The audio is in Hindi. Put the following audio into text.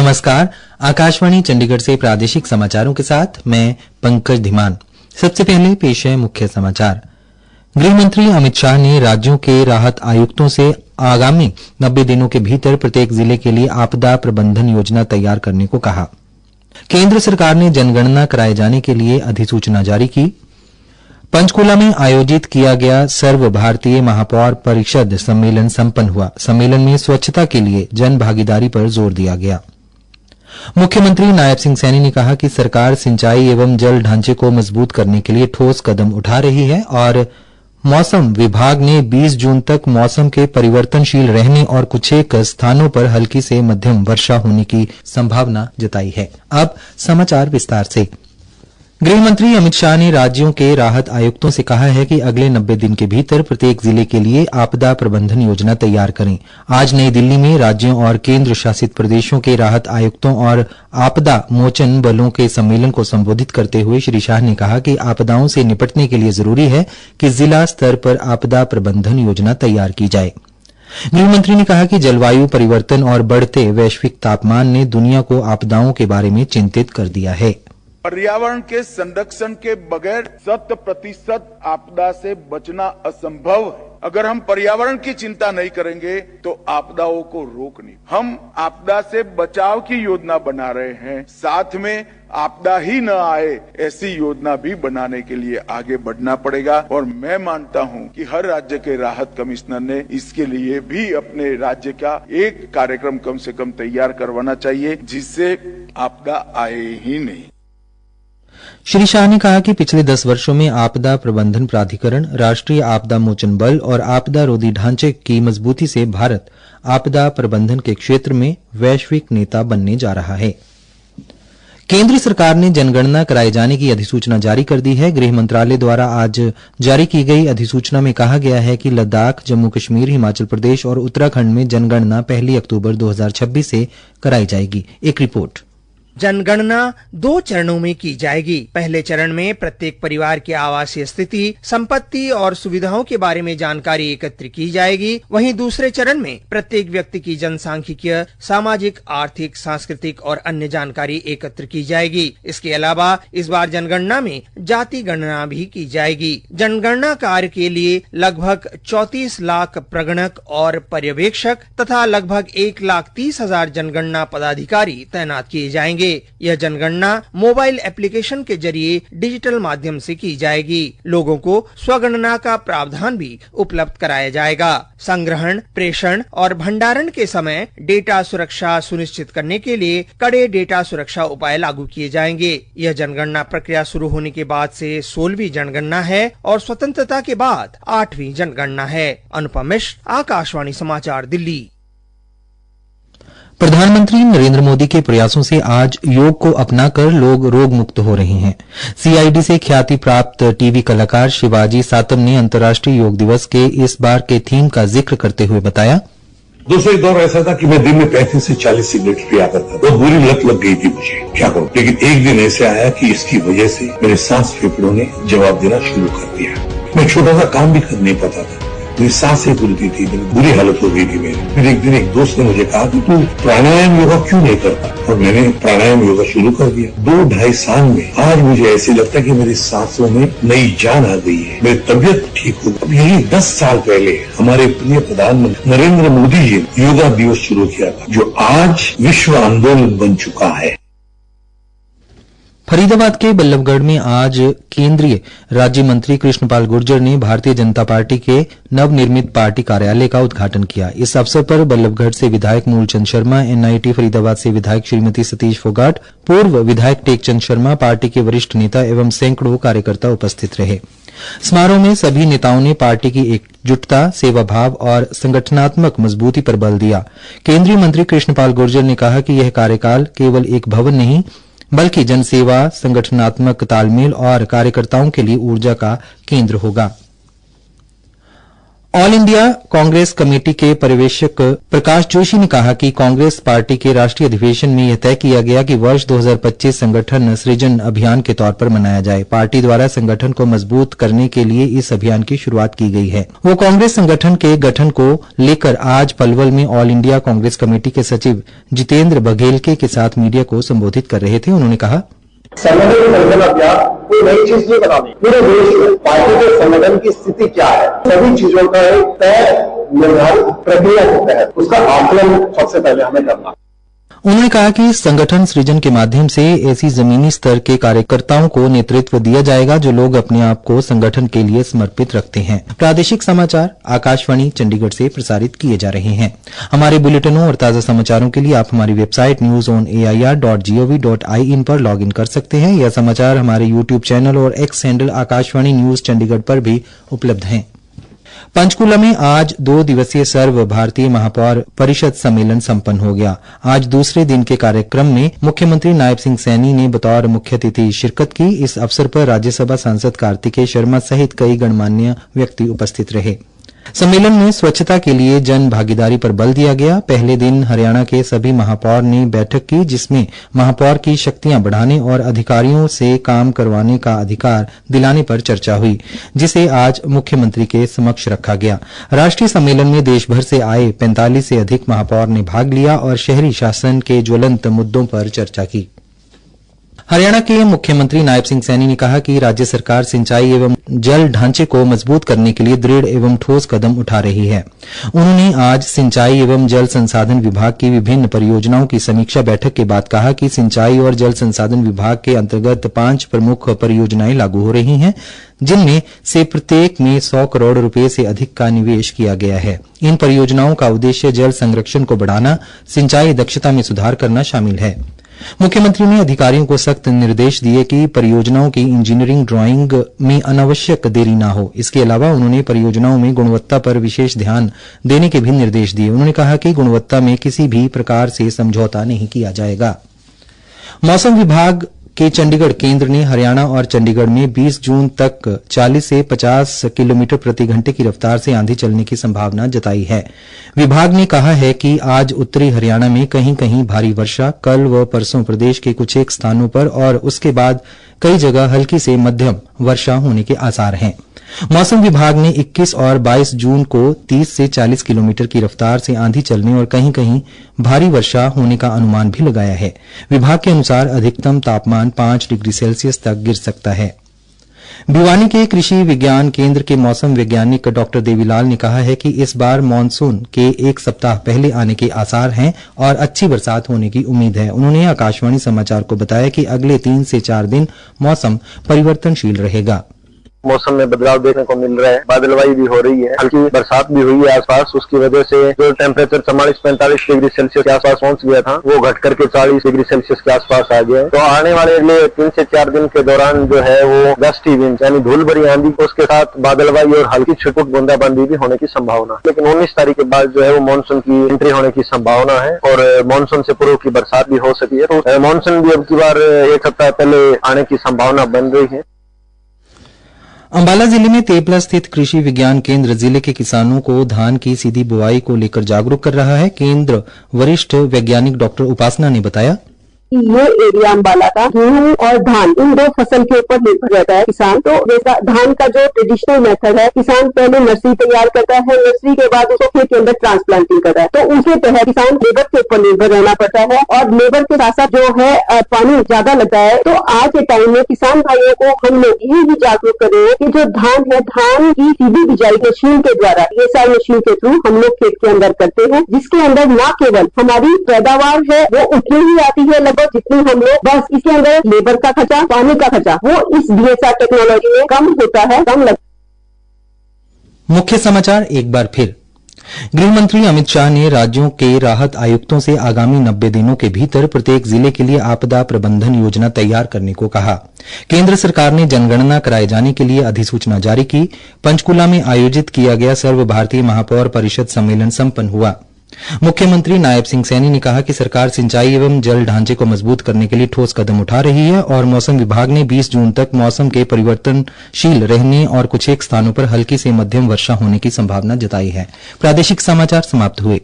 नमस्कार, आकाशवाणी चंडीगढ़ से प्रादेशिक समाचारों के साथ मैं पंकज धीमान। सबसे पहले पेश है मुख्य समाचार। गृह मंत्री अमित शाह ने राज्यों के राहत आयुक्तों से आगामी 90 दिनों के भीतर प्रत्येक जिले के लिए आपदा प्रबंधन योजना तैयार करने को कहा। केंद्र सरकार ने जनगणना कराए जाने के लिए अधिसूचना जारी की। पंचकूला में आयोजित किया गया सर्व भारतीय महापौर परिषद सम्मेलन संपन्न हुआ। सम्मेलन में स्वच्छता के लिए जन भागीदारी पर जोर दिया गया। मुख्यमंत्री नायब सिंह सैनी ने कहा कि सरकार सिंचाई एवं जल ढांचे को मजबूत करने के लिए ठोस कदम उठा रही है और मौसम विभाग ने 20 जून तक मौसम के परिवर्तनशील रहने और कुछ एक स्थानों पर हल्की से मध्यम वर्षा होने की संभावना जताई है। अब समाचार विस्तार से। गृह मंत्री अमित शाह ने राज्यों के राहत आयुक्तों से कहा है कि अगले 90 दिन के भीतर प्रत्येक जिले के लिए आपदा प्रबंधन योजना तैयार करें। आज नई दिल्ली में राज्यों और केंद्र शासित प्रदेशों के राहत आयुक्तों और आपदा मोचन बलों के सम्मेलन को संबोधित करते हुए श्री शाह ने कहा कि आपदाओं से निपटने के लिए जरूरी है कि जिला स्तर पर आपदा प्रबंधन योजना तैयार की जाए। गृहमंत्री ने कहा कि जलवायु परिवर्तन और बढ़ते वैश्विक तापमान ने दुनिया को आपदाओं के बारे में चिंतित कर दिया है। पर्यावरण के संरक्षण के बगैर 100% आपदा से बचना असंभव है। अगर हम पर्यावरण की चिंता नहीं करेंगे तो आपदाओं को रोक नहीं। हम आपदा से बचाव की योजना बना रहे हैं, साथ में आपदा ही न आए ऐसी योजना भी बनाने के लिए आगे बढ़ना पड़ेगा। और मैं मानता हूं कि हर राज्य के राहत कमिश्नर ने इसके लिए भी अपने राज्य का एक कार्यक्रम कम से कम तैयार करवाना चाहिए, जिससे आपदा आए ही नहीं। श्री शाह ने कहा कि पिछले 10 वर्षों में आपदा प्रबंधन प्राधिकरण, राष्ट्रीय आपदा मोचन बल और आपदा रोधी ढांचे की मजबूती से भारत आपदा प्रबंधन के क्षेत्र में वैश्विक नेता बनने जा रहा है। केंद्र सरकार ने जनगणना कराए जाने की अधिसूचना जारी कर दी है। गृह मंत्रालय द्वारा आज जारी की गई अधिसूचना में कहा गया है कि लद्दाख, जम्मू कश्मीर, हिमाचल प्रदेश और उत्तराखंड में जनगणना 1 अक्टूबर 2026 से कराई जाएगी। एक रिपोर्ट। जनगणना 2 चरणों में की जाएगी। पहले चरण में प्रत्येक परिवार की आवासीय स्थिति, संपत्ति और सुविधाओं के बारे में जानकारी एकत्र की जाएगी। वहीं दूसरे चरण में प्रत्येक व्यक्ति की जनसांख्यिकीय, सामाजिक, आर्थिक, सांस्कृतिक और अन्य जानकारी एकत्र की जाएगी। इसके अलावा इस बार जनगणना में जाति गणना भी की जाएगी। जनगणना कार्य के लिए लगभग 34 लाख प्रगणक और पर्यवेक्षक तथा लगभग 1,30,000 जनगणना पदाधिकारी तैनात किए जाएंगे। यह जनगणना मोबाइल एप्लीकेशन के जरिए डिजिटल माध्यम से की जाएगी। लोगों को स्वगणना का प्रावधान भी उपलब्ध कराया जाएगा। संग्रहण, प्रेषण और भंडारण के समय डेटा सुरक्षा सुनिश्चित करने के लिए कड़े डेटा सुरक्षा उपाय लागू किए जाएंगे। यह जनगणना प्रक्रिया शुरू होने के बाद से 16वीं जनगणना है और स्वतंत्रता के बाद 8वीं जनगणना है। अनुपम मिश्र, आकाशवाणी समाचार, दिल्ली। प्रधानमंत्री नरेंद्र मोदी के प्रयासों से आज योग को अपनाकर लोग रोग मुक्त हो रहे हैं। सीआईडी से ख्याति प्राप्त टीवी कलाकार शिवाजी सातम ने अंतर्राष्ट्रीय योग दिवस के इस बार के थीम का जिक्र करते हुए बताया, दूसरे दौर ऐसा था कि मैं दिन में 35 से 40 सिगरेट पिया करता था। वो बुरी लत लग गई थी मुझे, क्या करूं। लेकिन एक दिन ऐसे आया कि इसकी वजह से मेरे सांस फेफड़ों ने जवाब देना शुरू कर दिया। मैं छोटा सा काम भी कर नहीं पाता था, मेरी सांसें फूलती थी, बुरी हालत हो गई थी मेरी। फिर एक दिन एक दोस्त ने मुझे कहा कि तू प्राणायाम योगा क्यों नहीं करता, और मैंने प्राणायाम योगा शुरू कर दिया। 2-2.5 साल में आज मुझे ऐसे लगता है कि मेरी सांसों में नई जान आ गई है, मेरी तबियत ठीक हो गई। अब यही 10 साल पहले हमारे प्रिय प्रधानमंत्री नरेंद्र मोदी जी ने योगा दिवस शुरू किया था, जो आज विश्व आंदोलन बन चुका है। फरीदाबाद के बल्लभगढ़ में आज केंद्रीय राज्य मंत्री कृष्णपाल गुर्जर ने भारतीय जनता पार्टी के नवनिर्मित पार्टी कार्यालय का उद्घाटन किया। इस अवसर पर बल्लभगढ़ से विधायक मूलचंद शर्मा, एनआईटी फरीदाबाद से विधायक श्रीमती सतीश फोगाट, पूर्व विधायक टेकचंद शर्मा, पार्टी के वरिष्ठ नेता एवं सैकड़ों कार्यकर्ता उपस्थित रहे। समारोह में सभी नेताओं ने पार्टी की एकजुटता, सेवाभाव और संगठनात्मक मजबूती पर बल दिया। केंद्रीय मंत्री कृष्णपाल गुर्जर ने कहा कि यह कार्यकाल केवल एक भवन नहीं बल्कि जनसेवा, संगठनात्मक तालमेल और कार्यकर्ताओं के लिए ऊर्जा का केंद्र होगा। ऑल इंडिया कांग्रेस कमेटी के पर्यवेक्षक प्रकाश जोशी ने कहा कि कांग्रेस पार्टी के राष्ट्रीय अधिवेशन में यह तय किया गया कि वर्ष 2025 संगठन सृजन अभियान के तौर पर मनाया जाए। पार्टी द्वारा संगठन को मजबूत करने के लिए इस अभियान की शुरुआत की गई है। वो कांग्रेस संगठन के गठन को लेकर आज पलवल में ऑल इंडिया कांग्रेस कमेटी के सचिव जितेंद्र बघेलके के साथ मीडिया को संबोधित कर रहे थे। उन्होंने कहा, संगठन सर्जन अभियान कोई नई चीज नहीं बनानी। पूरे देश में पार्टी के संगठन की स्थिति क्या है, सभी चीजों का एक तय निर्धारित प्रक्रिया के तहत उसका आकलन सबसे पहले हमें करना। उन्होंने कहा कि संगठन सृजन के माध्यम से ऐसी जमीनी स्तर के कार्यकर्ताओं को नेतृत्व दिया जाएगा जो लोग अपने आप को संगठन के लिए समर्पित रखते हैं। प्रादेशिक समाचार आकाशवाणी चंडीगढ़ से प्रसारित किए जा रहे हैं। हमारे बुलेटिनों और ताजा समाचारों के लिए आप हमारी वेबसाइट newsonair.gov.in पर लॉग इन कर सकते हैं। यह समाचार हमारे यूट्यूब चैनल और x handle Akashvani news Chandigarh पर भी उपलब्ध हैं। पंचकूला में आज 2 दिवसीय सर्व भारतीय महापौर परिषद सम्मेलन संपन्न हो गया। आज दूसरे दिन के कार्यक्रम में मुख्यमंत्री नायब सिंह सैनी ने बतौर मुख्य अतिथि शिरकत की। इस अवसर पर राज्यसभा सांसद कार्तिकेय शर्मा सहित कई गणमान्य व्यक्ति उपस्थित रहे। सम्मेलन में स्वच्छता के लिए जन भागीदारी पर बल दिया गया। पहले दिन हरियाणा के सभी महापौर ने बैठक की, जिसमें महापौर की शक्तियां बढ़ाने और अधिकारियों से काम करवाने का अधिकार दिलाने पर चर्चा हुई, जिसे आज मुख्यमंत्री के समक्ष रखा गया। राष्ट्रीय सम्मेलन में देश भर से आए 45 से अधिक महापौर ने भाग लिया और शहरी शासन के ज्वलंत मुद्दों पर चर्चा की। हरियाणा के मुख्यमंत्री नायब सिंह सैनी ने कहा कि राज्य सरकार सिंचाई एवं जल ढांचे को मजबूत करने के लिए दृढ़ एवं ठोस कदम उठा रही है। उन्होंने आज सिंचाई एवं जल संसाधन विभाग की विभिन्न परियोजनाओं की समीक्षा बैठक के बाद कहा कि सिंचाई और जल संसाधन विभाग के अंतर्गत 5 प्रमुख परियोजनाएं लागू हो रही हैं, जिनमें से प्रत्येक में 100 करोड़ रुपए से अधिक का निवेश किया गया है। इन परियोजनाओं का उद्देश्य जल संरक्षण को बढ़ाना, सिंचाई दक्षता में सुधार करना शामिल है। मुख्यमंत्री ने अधिकारियों को सख्त निर्देश दिए कि परियोजनाओं की इंजीनियरिंग ड्राइंग में अनावश्यक देरी न हो। इसके अलावा उन्होंने परियोजनाओं में गुणवत्ता पर विशेष ध्यान देने के भी निर्देश दिए। उन्होंने कहा कि गुणवत्ता में किसी भी प्रकार से समझौता नहीं किया जाएगा। मौसम विभाग के चंडीगढ़ केंद्र ने हरियाणा और चंडीगढ़ में 20 जून तक 40 से 50 किलोमीटर प्रति घंटे की रफ्तार से आंधी चलने की संभावना जताई है। विभाग ने कहा है कि आज उत्तरी हरियाणा में कहीं कहीं भारी वर्षा, कल व परसों प्रदेश के कुछ एक स्थानों पर और उसके बाद कई जगह हल्की से मध्यम वर्षा होने के आसार हैं। मौसम विभाग ने 21 और 22 जून को 30 से 40 किलोमीटर की रफ्तार से आंधी चलने और कहीं कहीं भारी वर्षा होने का अनुमान भी लगाया है। विभाग के अनुसार अधिकतम तापमान 5 डिग्री सेल्सियस तक गिर सकता है। भिवानी के कृषि विज्ञान केंद्र के मौसम वैज्ञानिक डॉक्टर देवीलाल ने कहा है कि इस बार मानसून के 1 सप्ताह पहले आने के आसार हैं और अच्छी बरसात होने की उम्मीद है। उन्होंने आकाशवाणी समाचार को बताया कि अगले 3 से 4 दिन मौसम परिवर्तनशील रहेगा। मौसम में बदलाव देखने को मिल रहा है, बादलवाई भी हो रही है, हल्की बरसात भी हुई है आसपास। उसकी वजह से जो टेम्परेचर 44-45 डिग्री सेल्सियस के आसपास पहुंच गया था, वो घट करके 40 डिग्री सेल्सियस के आसपास आ गया है। तो आने वाले अगले 3 से 4 दिन के दौरान जो है वो गस्टी विंड यानी धूल भरी आंधी, उसके साथ बादलवाई और हल्की छुटपुट बूंदाबांदी भी होने की संभावना। लेकिन 19 तारीख के बाद जो है वो मानसून की एंट्री होने की संभावना है और मानसून से पूर्व की बरसात भी हो सकी है। तो मानसून भी अब की बार 1 सप्ताह पहले आने की संभावना बन रही है। अंबाला जिले में तेपला स्थित कृषि विज्ञान केंद्र जिले के किसानों को धान की सीधी बुआई को लेकर जागरूक कर रहा है। केंद्र वरिष्ठ वैज्ञानिक डॉक्टर उपासना ने बताया, ये एरिया अंबाला का गेहूं और धान इन 2 फसल के ऊपर निर्भर रहता है किसान। तो जैसा धान का जो ट्रेडिशनल मेथड है, किसान पहले नर्सरी तैयार करता है, नर्सरी के बाद उसको खेत के अंदर ट्रांसप्लांटिंग करता है। तो उसके तहत किसान लेबर के ऊपर निर्भर रहना पड़ता है और लेबर के साथ साथ जो है पानी ज्यादा लगता है। तो आज के टाइम में किसान भाइयों को हम लोग ये भी जागरूक कर रहे हैं कि जो धान है, धान की सीधी बिजाई मशीन के द्वारा, ये सारी मशीन के थ्रू हम लोग खेत के अंदर करते हैं, जिसके अंदर न केवल हमारी पैदावार है वो उतनी ही आती है जितनी हम लोग, बस इसके अंदर लेबर का खर्चा, पानी का खर्चा वो इस डीएसआर टेक्नोलॉजी में कम होता है, कम लगता है। मुख्य समाचार एक बार फिर। गृह मंत्री अमित शाह ने राज्यों के राहत आयुक्तों से आगामी 90 दिनों के भीतर प्रत्येक जिले के लिए आपदा प्रबंधन योजना तैयार करने को कहा। केंद्र सरकार ने जनगणना कराए जाने के लिए अधिसूचना जारी की। पंचकूला में आयोजित किया गया सर्व भारतीय महापौर परिषद सम्मेलन संपन्न हुआ। मुख्यमंत्री नायब सिंह सैनी ने कहा कि सरकार सिंचाई एवं जल ढांचे को मजबूत करने के लिए ठोस कदम उठा रही है और मौसम विभाग ने 20 जून तक मौसम के परिवर्तनशील रहने और कुछ एक स्थानों पर हल्की से मध्यम वर्षा होने की संभावना जताई है। प्रादेशिक समाचार समाप्त हुए।